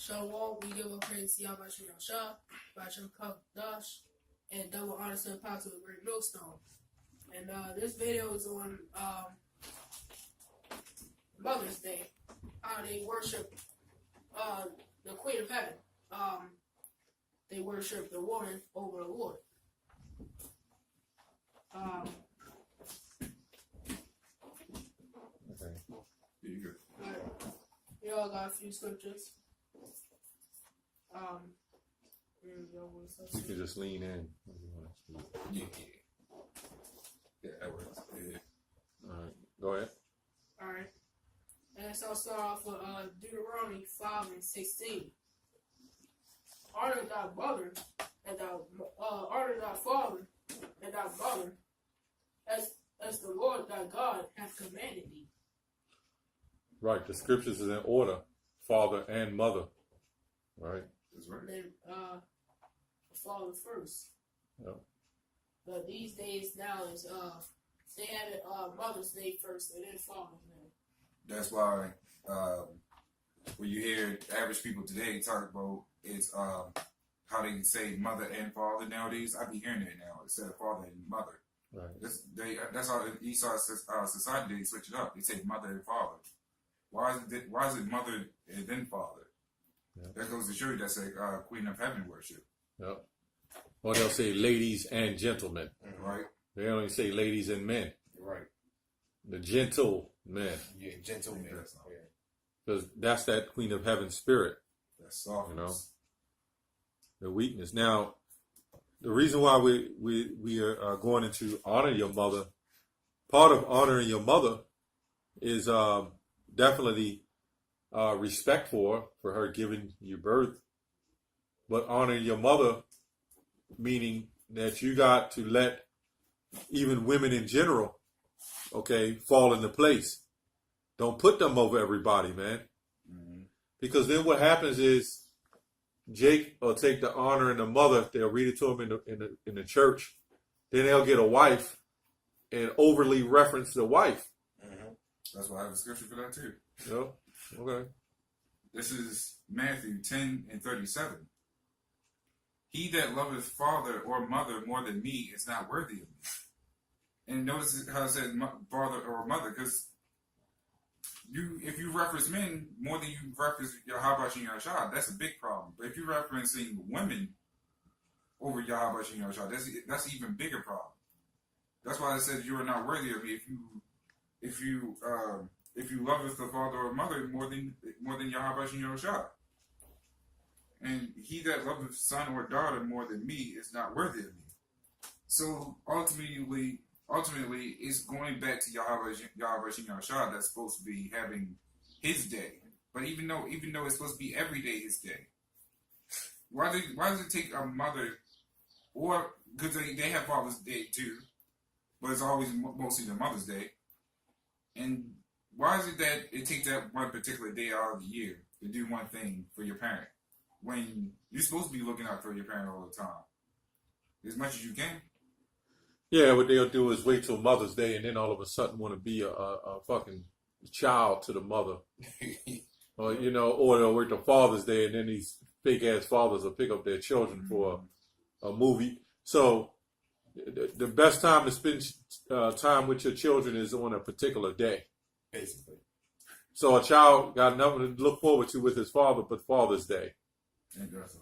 Shalom, we give up praise to Yahweh Shah, Basham Dash, and double honor to the apostle of the Great Millstone. And this video is on Mother's Day, how they worship the Queen of Heaven. They worship the woman over the Lord. Okay. Yeah, you good. Alright. We all got a few scriptures. You can just lean in. Yeah. Yeah, that works. Yeah. All right. Go ahead. Alright. And so I'll start off with Deuteronomy 5:16. Honor thy mother and honor thy father and thy mother, as the Lord thy God hath commanded thee. Right. The scriptures is in order, father and mother. Right. That's right. And then the father first. Yep. But these days now is they have it Mother's Day first and then Father's Day. That's why when you hear average people today talk about it's how they say mother and father nowadays, I be hearing that now instead of father and mother. Right. That's how Esau society they switch it up. They say mother and father. Why is it mother and then father? Yeah. That goes to show you that's a Queen of Heaven worship. Yep. Or they'll say ladies and gentlemen. Right. They only say ladies and men. Right. The gentle men. Yeah, gentleman. Yeah. Because that's that Queen of Heaven spirit. That's soft. You know. The weakness. Now, the reason why we are going into honor your mother, part of honoring your mother is definitely respect for her giving you birth, but honoring your mother, meaning that you got to let even women in general, okay, fall into place. Don't put them over everybody, man. Mm-hmm. Because then what happens is Jake will take the honor and the mother. They'll read it to him in the church. Then they'll get a wife and overly reference the wife. Mm-hmm. That's why I have a scripture for that too. Yep. Okay. This is Matthew 10:37. He that loveth father or mother more than me is not worthy of me. And notice how it says father or mother, because if you reference men more than you reference Yahweh and Yahshua, that's a big problem. But if you're referencing women over Yahweh and Yahshua, that's an even bigger problem. That's why it says you are not worthy of me if you loveth the father or mother more than Yahweh and Yahshua. And he that loveth son or daughter more than me is not worthy of me. So ultimately, it's going back to Yahweh and Yahshua that's supposed to be having his day. But even though it's supposed to be every day his day, why does it take a mother, or because they have Father's Day too, but it's always mostly the Mother's Day, and why is it that it takes that one particular day out of the year to do one thing for your parent when you're supposed to be looking out for your parent all the time as much as you can? Yeah, what they'll do is wait till Mother's Day and then all of a sudden want to be a fucking child to the mother. Or, or they'll wait till Father's Day and then these fake ass fathers will pick up their children for a movie. So the best time to spend time with your children is on a particular day. Basically. So a child got nothing to look forward to with his father but Father's Day.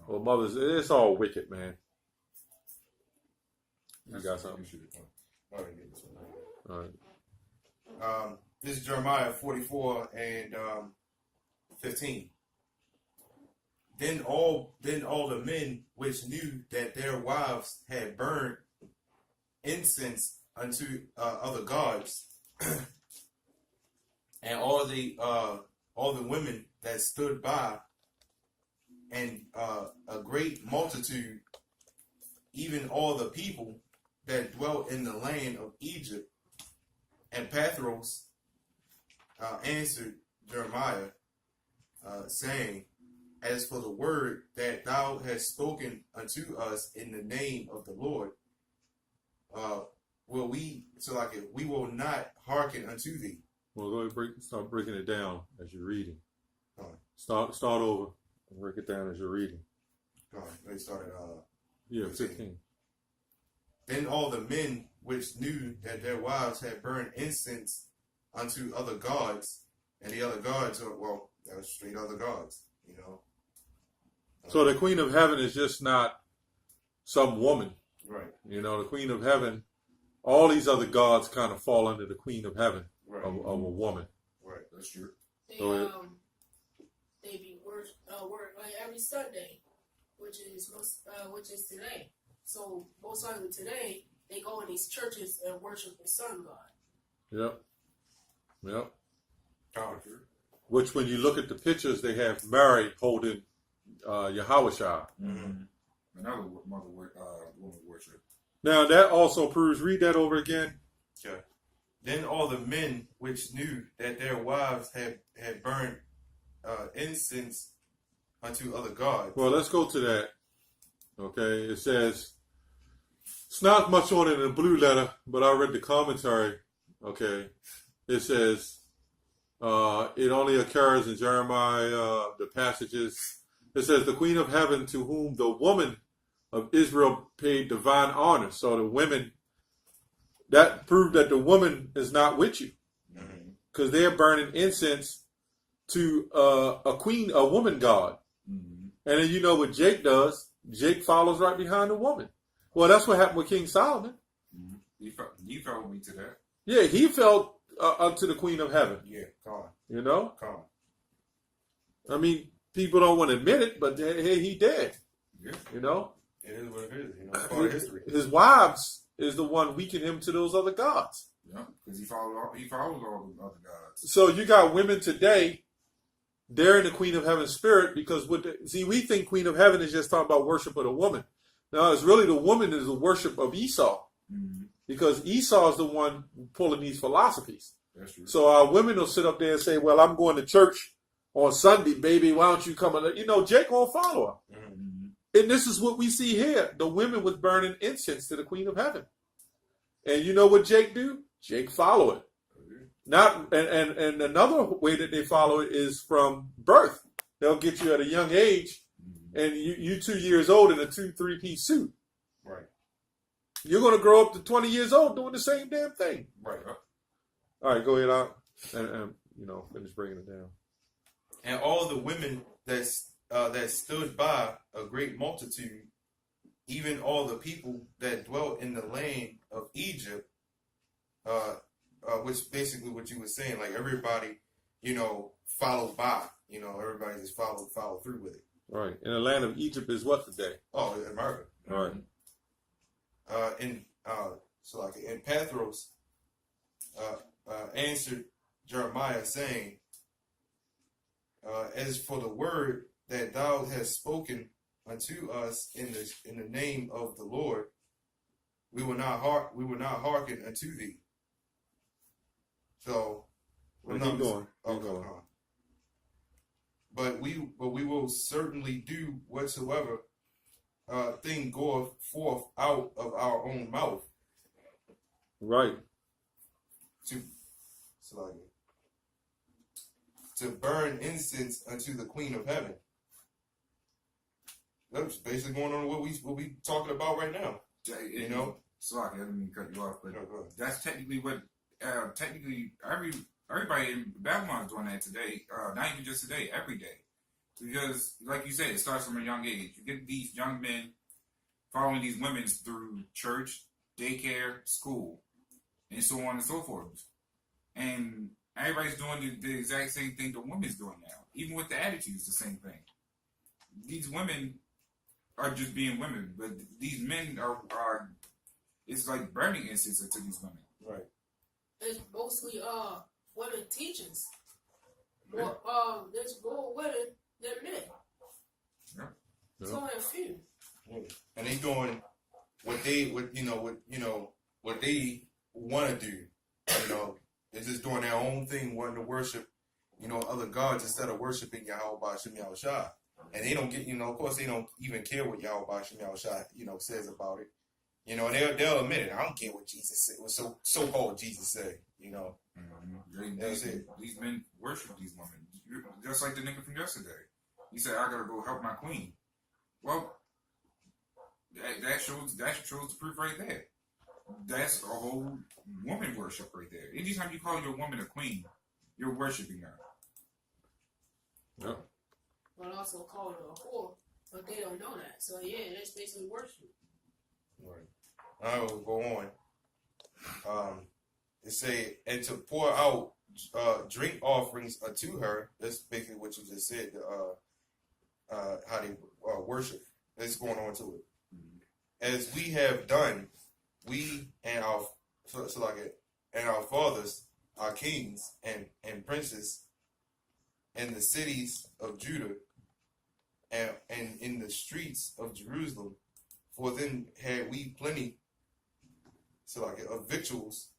Or Mother's Day. It's all wicked, man. You got something? All right. This is Jeremiah 44 and 15. Then all the men which knew that their wives had burned incense unto other gods, and all the women that stood by, and a great multitude, even all the people that dwelt in the land of Egypt and Pathros, answered Jeremiah, saying, as for the word that thou hast spoken unto us in the name of the Lord, we will not hearken unto thee. Well, go ahead, start breaking it down as you're reading. All right. Start over. Break it down as you're reading. Go on. They started. Yeah, 15. Then all the men which knew that their wives had burned incense unto other gods, and the other gods are, well, that was straight other gods, you know. So the Queen of Heaven is just not some woman. Right, You know, the Queen of Heaven, all these other gods kind of fall under the Queen of Heaven right, of a woman. right. That's true. They Go ahead. they be work like every Sunday, which is today. So most likely today they go in these churches and worship the sun god. Yep. Yep. Oh, Which, when you look at the pictures, they have Mary holding Yahweh. Another woman worship. Now, that also proves, read that over again. okay. Then all the men which knew that their wives had burned incense unto other gods. Well, let's go to that. Okay, it says, it's not much on it in the blue letter, but I read the commentary. Okay, it says, it only occurs in Jeremiah, the passages. It says, the Queen of Heaven, to whom the woman of Israel paid divine honor. So the women, that proved that the woman is not with you, because they're burning incense to a woman god. Mm-hmm. And then you know what Jake does. Jake follows right behind the woman. Well, that's what happened with King Solomon. Mm-hmm. You followed me to that. Yeah, he fell unto the Queen of Heaven. Yeah, calm, You know? calm. I mean, people don't want to admit it, but hey, he did. Yeah. You know? It is what it is, you know, it's part of history. His wives is the one weakening him to those other gods. Yeah. Because he followed all the other gods. So you got women today, they're in the Queen of Heaven spirit because we think Queen of Heaven is just talking about worship of the woman. No, it's really the woman is the worship of Esau. Mm-hmm. Because Esau is the one pulling these philosophies. That's true. So our women will sit up there and say, well, I'm going to church on Sunday, baby. Why don't you come? And, Jake won't follow her. Mm-hmm. And this is what we see here. The women was burning incense to the Queen of Heaven. And you know what Jake do? Jake follow it. Not and another way that they follow it is from birth. They'll get you at a young age, and you 2 years old in a 2-3-piece suit. Right, You're going to grow up to 20 years old doing the same damn thing. right. All right, go ahead out and finish breaking it down. And all the women that stood by, a great multitude, even all the people that dwelt in the land of Egypt, which basically what you were saying, like everybody, followed by, everybody just follow through with it. Right. And the land of Egypt is what today? Oh, America. Right. And Pathros answered Jeremiah, saying, as for the word that thou hast spoken unto us in the name of the Lord, we will not hearken unto thee. So, Keep going. Keep going. But we will certainly do whatsoever thing goeth forth out of our own mouth Right. to burn incense unto the Queen of Heaven. That's basically going on what we talking about right now. Sorry, I didn't mean to cut you off, but No, go ahead. that's technically what everybody in Babylon is doing that today. Not even just today, every day. Because, like you said, it starts from a young age. You get these young men following these women through church, daycare, school, and so on and so forth. And everybody's doing the exact same thing the woman's doing now. Even with the attitudes, the same thing. These women are just being women, but these men are it's like burning incense to these women. Right. It's mostly women teachers. Yeah. There's more women than men. Yeah. It's only a few. And they doing what they want to do. They're just doing their own thing, wanting to worship, other gods instead of worshiping Yahweh Ba'Shem Yahushua. And they don't get, of course, they don't even care what Yahweh Ba'Shem Yahushua, says about it. And they'll admit it. I don't care what Jesus said, what so-called Jesus said, Mm-hmm. That's it. These men worship these women, just like the nigga from yesterday. He said, I gotta go help my queen. Well, that shows the proof right there. That's a whole woman worship right there. Anytime you call your woman a queen, you're worshiping her. Yep. But also call it a whore, but they don't know that. So yeah, that's basically worship. Right. I will go on. It say, and to pour out drink offerings unto her. That's basically what you just said. How they worship. Let's going on to it. As we have done, we and our and our fathers, our kings and princes, in the cities of Judah, and in the streets of Jerusalem, for then had we plenty, of victuals,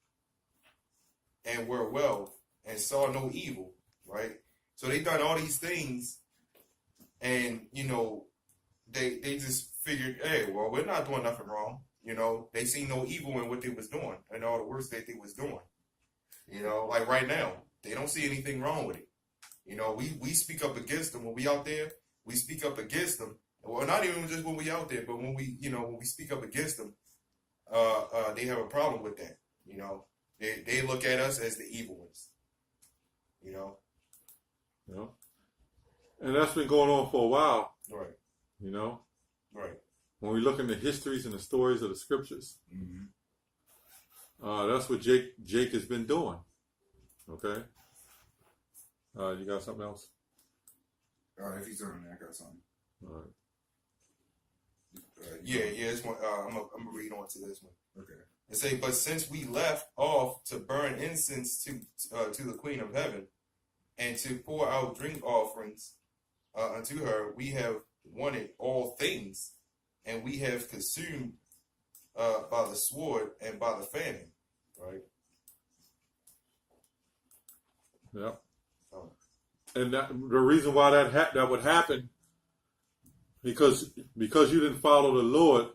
and were well, and saw no evil, right? So they done all these things, and they just figured, hey, well, we're not doing nothing wrong. They seen no evil in what they was doing and all the works that they was doing. Like right now, they don't see anything wrong with it. We speak up against them when we out there. We speak up against them. Well, not even just when we out there, but when we speak up against them, they have a problem with that. They look at us as the evil ones. Yeah. And that's been going on for a while. Right. Right. When we look in the histories and the stories of the scriptures, Mm-hmm. that's what Jake has been doing. Okay. You got something else? If he's doing that, I got something. All right. Yeah. This one. I'm gonna read on to this one. Okay. It say, but since we left off to burn incense to the Queen of Heaven, and to pour out drink offerings unto her, we have wanted all things, and we have consumed by the sword and by the famine. Right. Yeah. Oh. And the reason why that would happen, because you didn't follow the Lord,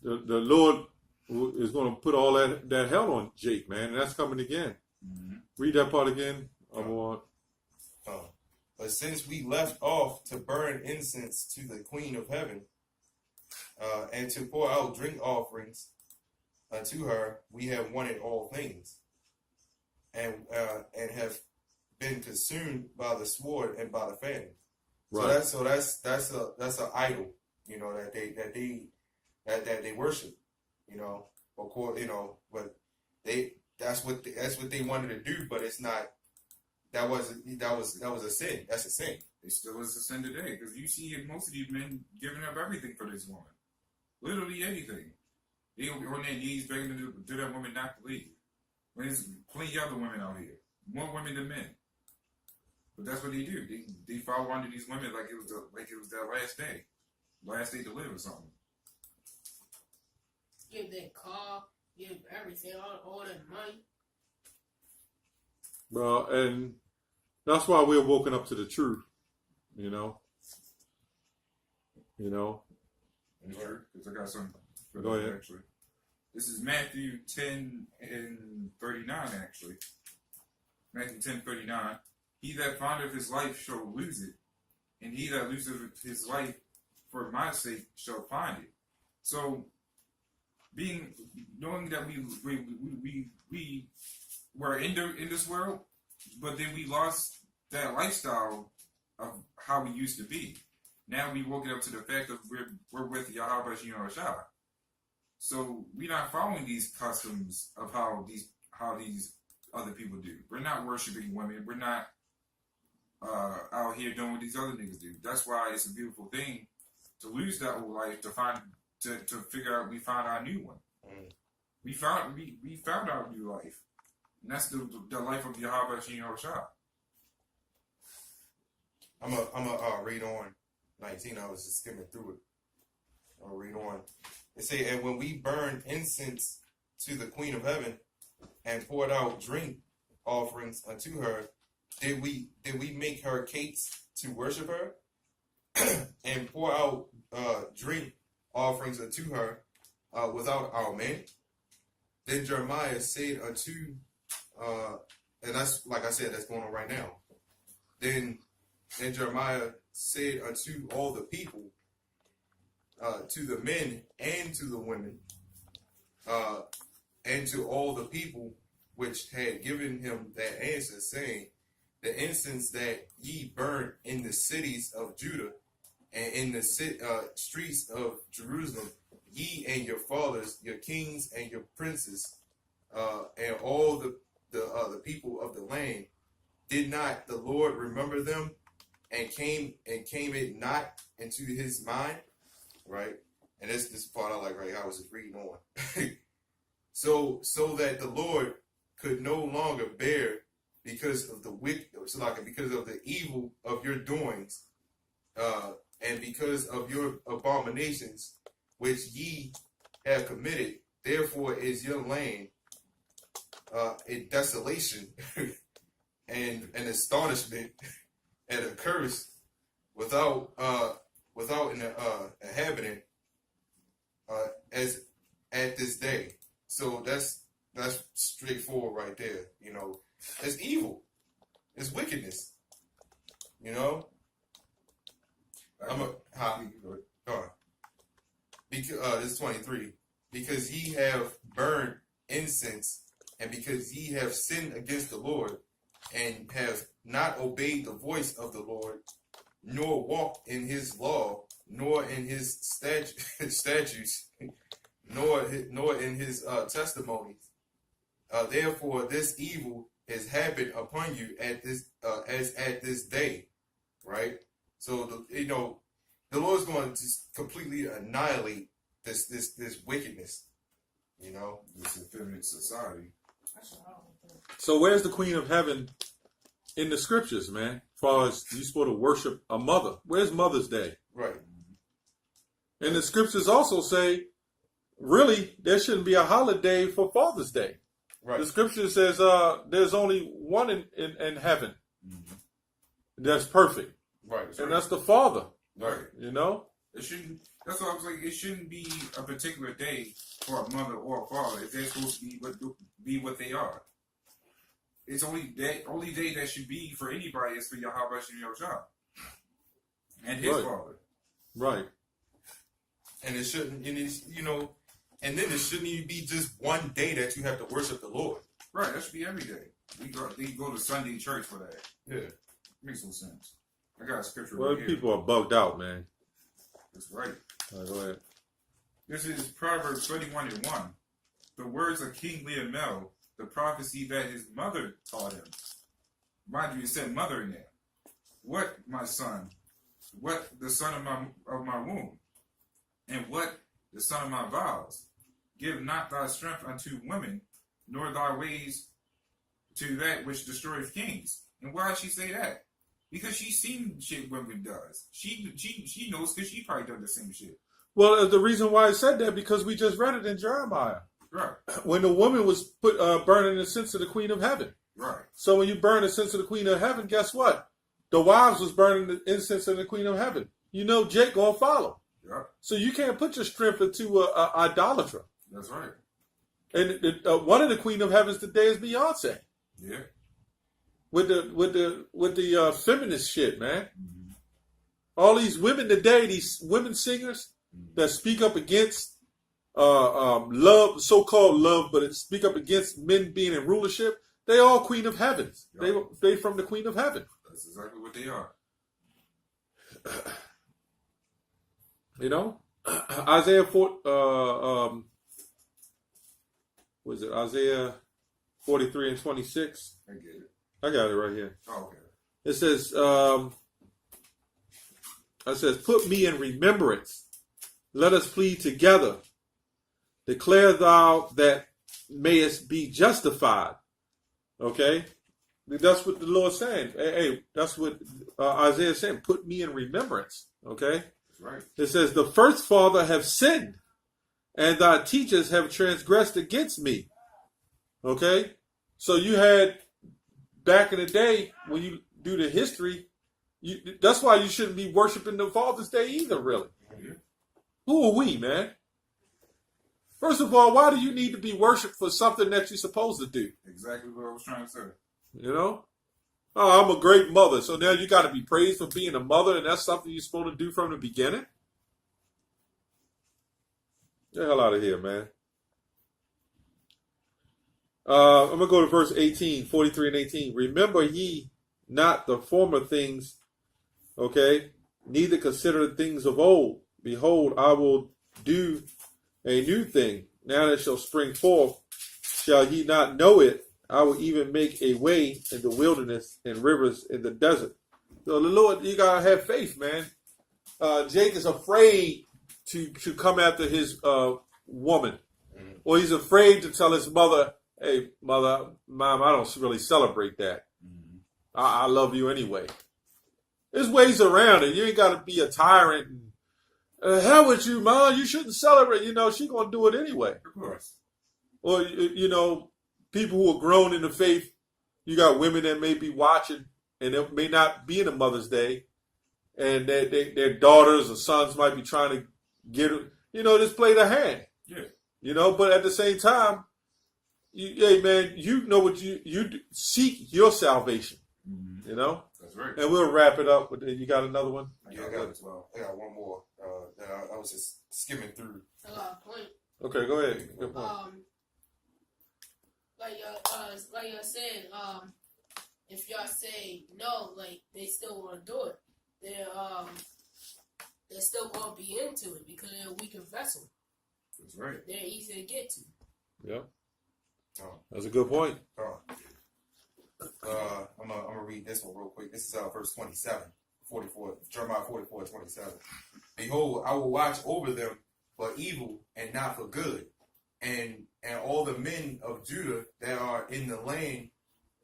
the Lord is going to put all that hell on Jake, man, and that's coming again. Mm-hmm. Read that part again. But since we left off to burn incense to the Queen of Heaven, and to pour out drink offerings unto her, we have wanted all things, and have been consumed by the sword and by the famine. Right. So that's an idol, that they worship, of course, but that's what they wanted to do, but it's not. That was a sin. That's a sin. It still is a sin today, because you see most of these men giving up everything for this woman. Literally anything. They on their knees begging to that woman not to leave. When there's plenty of other women out here. More women than men. But that's what they do. They follow under these women like it was their last day to live or something. Give that car, give everything, all that money. Well, and that's why we're woken up to the truth, Sure, because I got something for Go that, ahead. actually. This is Matthew 10 and 39, actually. Matthew 10:39. He that findeth his life shall lose it, and he that loseth his life for my sake shall find it. So, knowing that we were in this world, but then we lost that lifestyle of how we used to be. Now we woke it up to the fact that we're with Yahweh Shah. So we're not following these customs of how these other people do. We're not worshiping women. We're not out here doing what these other niggas do. That's why it's a beautiful thing to lose that old life to figure out we found our new one. Mm. We found our new life. And that's the life of Yahweh Shah. I'm a read on 19. I was just skimming through it. I'll read on. It say, and when we burned incense to the Queen of Heaven and poured out drink offerings unto her, did we make her cakes to worship her and pour out drink offerings unto her without our men? Then Jeremiah said unto, and that's like I said, that's going on right now. Then Jeremiah said unto all the people, to the men and to the women, and to all the people which had given him that answer, saying, the incense that ye burn in the cities of Judah and in the streets of Jerusalem, ye and your fathers, your kings and your princes, and all the people of the land, did not the Lord remember them, and came it not into his mind? Right? And this part I like, right? I was just reading on. so that the Lord could no longer bear because of the because of the evil of your doings, and because of your abominations which ye have committed. Therefore is your land in desolation and an astonishment and a curse without an inhabitant as at this day. So that's straightforward right there. You know, it's evil, it's wickedness. You know, because this 23, because ye have burned incense, and because ye have sinned against the Lord, and have not obeyed the voice of the Lord, nor walked in his law, nor in his statutes, nor in his testimonies. Therefore, this evil has happened upon you at this as at this day, right? So the Lord's going to just completely annihilate this wickedness. You know, this effeminate society. So where's the Queen of Heaven in the scriptures, man? As far as you're supposed to worship a mother, where's Mother's Day? Right. And the scriptures also say, really, there shouldn't be a holiday for Father's Day. Right. The scripture says there's only one in heaven that's perfect. Right. And that's the Father. Right. You know? It shouldn't. That's what I was like. It shouldn't be a particular day for a mother or a father if they're supposed to be what they are. It's only day that should be for anybody is for Yahweh and Yahshua and his Right. father. Right. And it shouldn't, and then it shouldn't even be just one day that you have to worship the Lord. Right. That should be every day. They go to Sunday church for that. Yeah. Makes no sense. I got a scripture Well, right here. people are bugged out, man. That's right. All right, go ahead. This is Proverbs 31:1. The words of King Lemuel, the prophecy that his mother taught him. Mind you, it said mother in there. What, my son? What, the son of my womb? And what, the son of my vows? Give not thy strength unto women, nor thy ways to that which destroyeth kings. And why does she say that? Because she's seen shit women does. She knows because she probably done the same shit. Well, the reason why I said that, because we just read it in Jeremiah. Right. When the woman was put burning the incense of the Queen of Heaven. Right. So when you burn the incense of the Queen of Heaven, guess what? The wives was burning the incense of the Queen of Heaven. You know Jake gonna follow. Yep. So you can't put your strength into a idolatra. That's right. And one of the Queen of Heavens today is Beyonce. Yeah. With the feminist shit, man. Mm-hmm. All these women today, these women singers that speak up against love, so-called love, but speak up against men being in rulership. They all Queen of Heavens. Yep. They from the Queen of Heaven. That's exactly what they are. You know, Isaiah 43:26. I get it. I got it right here. Oh, okay. It says, put me in remembrance. Let us plead together. Declare thou that mayest be justified. Okay? That's what the Lord's saying. Hey, that's what Isaiah is saying. Put me in remembrance. Okay? That's right. It says, the first father have sinned, and thy teachers have transgressed against me. Okay? So you had, back in the day, when you do the history, that's why you shouldn't be worshiping the Father's Day either, really. Yeah. Who are we, man? First of all, why do you need to be worshipped for something that you're supposed to do? Exactly what I was trying to say. You know? Oh, I'm a great mother. So now you got to be praised for being a mother, and that's something you're supposed to do from the beginning? Get the hell out of here, man. I'm going to go to verse 18, 43 and 18. Remember ye not the former things, okay? Neither consider the things of old. Behold, I will do a new thing. Now that shall spring forth. Shall ye not know it? I will even make a way in the wilderness and rivers in the desert. So the Lord, you got to have faith, man. Jake is afraid to come after his woman. Or he's afraid to tell his mother, hey, mom, I don't really celebrate that. I love you anyway. There's ways around it. You ain't got to be a tyrant. Hell with you, mom. You shouldn't celebrate. You know, she's going to do it anyway. Of course. Or, you know, people who are grown in the faith, you got women that may be watching, and it may not be in a Mother's Day, and their daughters or sons might be trying to get, you know, just play their hand. Yeah. You know, but at the same time, hey, man, you know what you do. Seek your salvation. You know? That's right. And we'll wrap it up. With, you got another one? Yeah, I got it as well. I got one more that I was just skimming through. I got a point. Okay, go ahead. Good point. Like I said, if y'all say no, like they still want to do it, they're still going to be into it because they're a weaker vessel. That's right. They're easy to get to. Yeah. That's a good point. I'm gonna read this one real quick. This is verse 27, 44, Jeremiah 44:27. Behold, I will watch over them for evil and not for good, and all the men of Judah that are in the land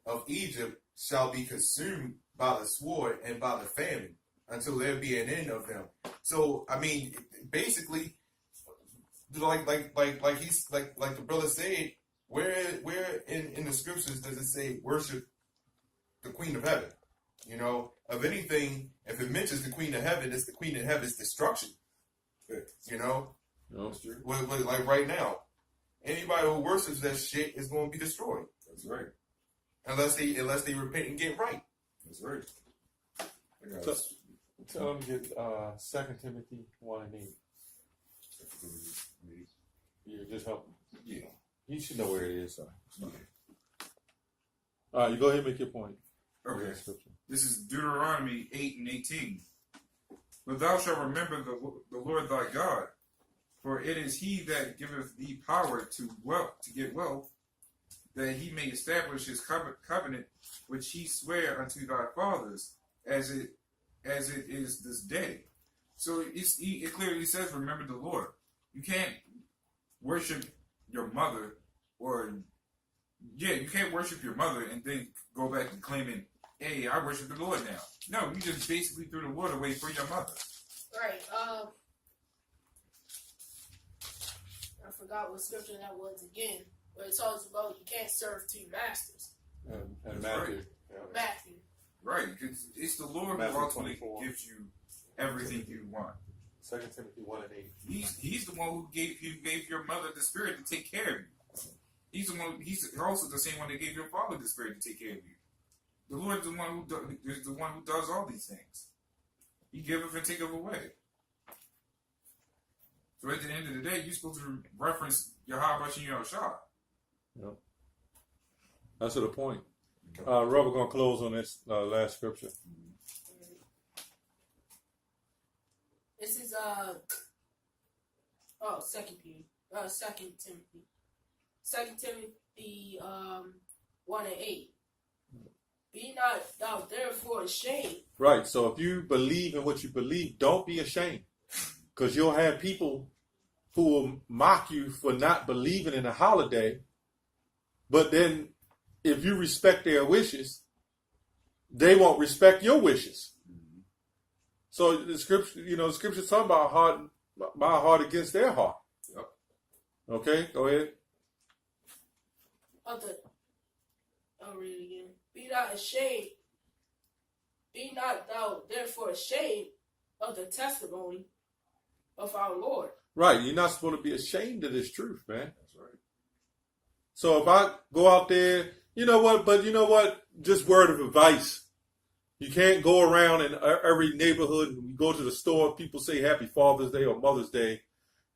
of Egypt shall be consumed by the sword and by the famine until there be an end of them. So I mean, basically, like the brother said, where in the scriptures does it say worship the Queen of Heaven? You know, of anything, if it mentions the Queen of Heaven, it's the Queen of Heaven's destruction. You know, like right now, anybody who worships that shit is going to be destroyed. That's right. Unless they repent and get right. That's right. Tell them to get 2 Timothy 1 and 8. You just help. Yeah. You should know where it is. So. Yeah. All right, you go ahead and make your point. Okay. This is Deuteronomy 8 and 18. But thou shalt remember the Lord thy God, for it is he that giveth thee power to get wealth, that he may establish his covenant which he sware unto thy fathers, as it is this day. So it clearly says, remember the Lord. You can't worship your mother, you can't worship your mother and then go back and claiming, hey, I worship the Lord now. No, you just basically threw the Lord away for your mother. Right. I forgot what scripture that was again, but it talks about you can't serve two masters. And Matthew. Matthew. Right, because it's the Lord Matthew who ultimately 24. gives you everything you want. 2 Timothy 1 and 8. He's the one who gave your mother the spirit to take care of you. He's also the same one that gave your father the spirit to take care of you. The Lord is the one who does all these things. He giveth and taketh away. So at the end of the day, you're supposed to reference Yahweh Shem Yahushua. Yep. That's the point. Robert, going to close on this last scripture. This is 2 Timothy. 2 Timothy 1 and 8. Be not thou therefore ashamed. Right. So if you believe in what you believe, don't be ashamed. Because you'll have people who will mock you for not believing in a holiday. But then if you respect their wishes, they won't respect your wishes. So the scripture's talking about my heart against their heart. Yep. Okay, go ahead. I'll read it again. Be not ashamed. Be not thou therefore ashamed of the testimony of our Lord. Right, you're not supposed to be ashamed of this truth, man. That's right. So if I go out there You know what? But you know what? Just word of advice. You can't go around in every neighborhood. You go to the store, people say Happy Father's Day or Mother's Day.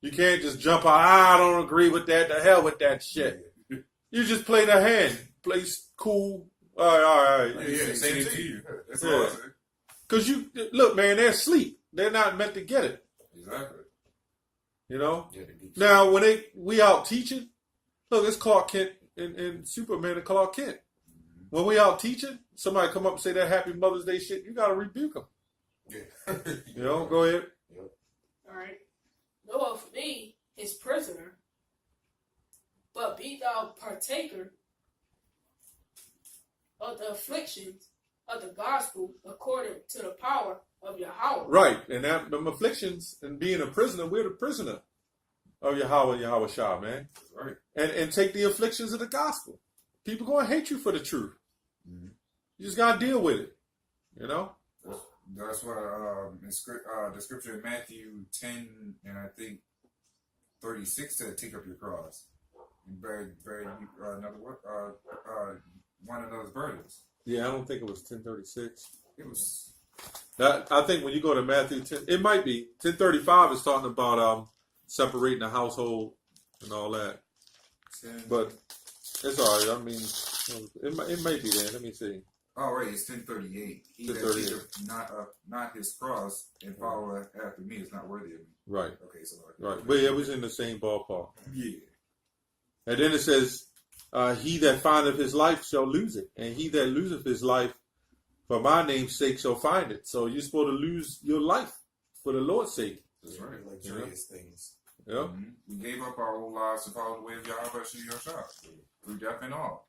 You can't just jump out. I don't agree with that. The hell with that shit. You just play the hand. Play cool. All right. Yeah, Same to you. That's all Yeah. I say. Because you look, man, they're asleep. They're not meant to get it. Exactly. You know. Yeah, the deep Now when we out teaching, look, it's Clark Kent and Superman and Clark Kent. When we out teaching, somebody come up and say that Happy Mother's Day shit, you gotta rebuke them. Yeah. You know, go ahead. All right. Noah flee his prisoner, but be thou partaker of the afflictions of the gospel according to the power of Yahweh. Right, and that them afflictions and being a prisoner, we're the prisoner of Yahweh Shah, man. That's right. And take the afflictions of the gospel. People gonna hate you for the truth. You just gotta deal with it. You know. That's why the scripture in Matthew 10 and I think 36 said, "Take up your cross and bear one another's burdens." Yeah, I don't think it was 10:36. It was That I think when you go to Matthew 10, it might be 10:35 is talking about separating the household and all that. 10. But it's all right. I mean, it may be there. Let me see. Oh, right, it's 10:38. He that 10:38. taketh not his cross and follow after me is not worthy of me. Right, Okay, so right. But it was in the same ballpark. yeah. And then it says, "He that findeth his life shall lose it, and he that loseth his life for my name's sake shall find it." So you're supposed to lose your life for the Lord's sake. That's right. luxurious things. Yeah. Mhm. We gave up our old lives to follow the way of Yahweh Shah through death and all.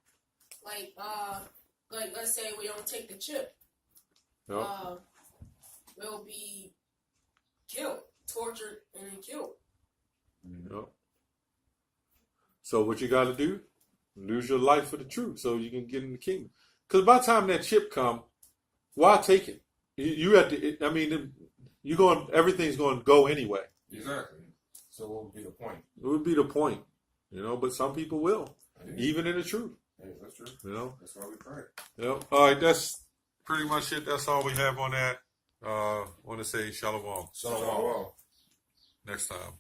Like let's say we don't take the chip, Yeah. we'll be killed, tortured, and then killed. Yeah. So what you got to do? Lose your life for the truth, so you can get in the kingdom. Because by the time that chip come, why take it? You have to. I mean, everything's going to go anyway. Exactly. So what would be the point? It would be the point, you know. But some people will, Yeah. even in the truth, That's true. you know. That's why we pray. Yeah. All right, that's pretty much it. That's all we have on that. Want to say shalom. Shalom. Next time.